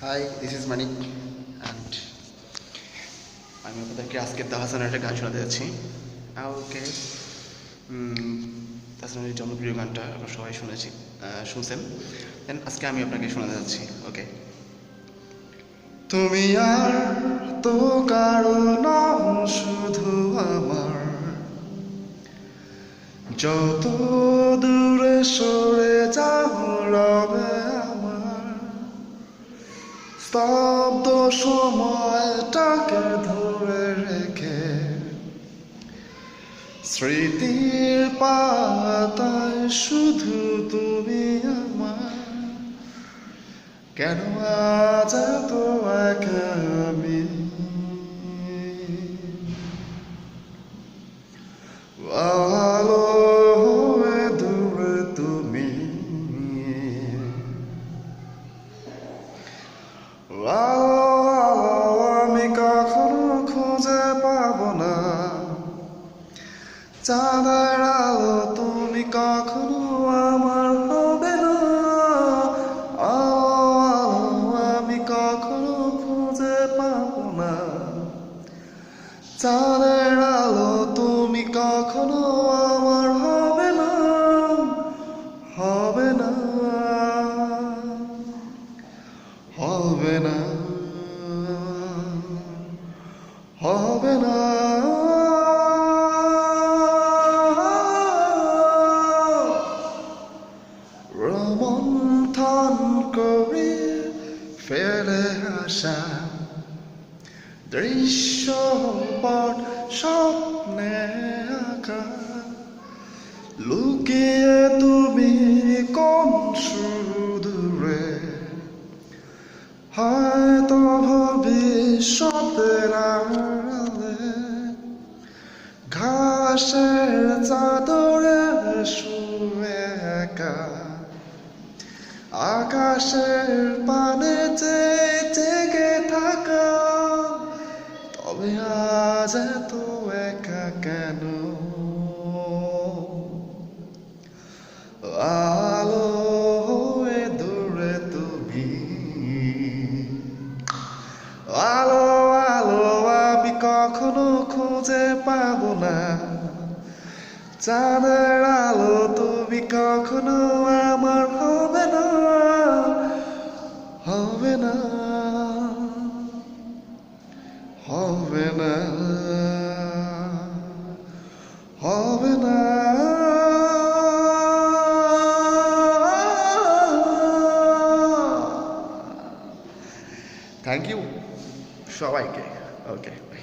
High, this is Manik and আমি আপনাদেরকে আজকে দ্য হাসানের একটা গান শোনাতে যাচ্ছি। ওকে, তাহসানের জনপ্রিয় গানটা আপনারা সবাই শুনছেন। দেন আজকে আমি আপনাকে শোনাতে যাচ্ছি। ওকে, তুমি আর তো কারো নাও, শুধু আমার। যত দূরে সরে যাও রবে আমার স্তব্ধ সময়টাকে ধরে রেখে, স্মৃতির পাতায় শুধু তুমি আমার। কেন আজ এত একা আমি? আলো হয়ে দূরে তুমি, আলো আলো আমি কখনো খুঁজে পাবো না। চাঁদের আলো তুমি কখনো আমার হবে না। আলো আলো আমি কখনো খুঁজে পাবো না। চাঁদের আলো তুমি কখনো আমার হবে না, হবে না, হবে না, হবে না। রোমন্থন করে ফেলে আসা দৃশ্যপট স্বপ্নে আঁকা, লুকিয়ে তুমি কোন সুদূরে, হয়তো ভবিষ্যতের আড়ালে ঘাসের চাদরে শুয়ে একা, আকাশের পানে জেগে থাকা। তবে আজ এত একা কেন? আলো হয়ে দূরে তুমি, আলো আলো আমি কখনো খুঁজে পাবো না। চাঁদের আলো তুমি কখনো আমার হবে না, হবে না, হবে না, হবে না। থ্যাংক ইউ সবাইকে। ওকে, বাই।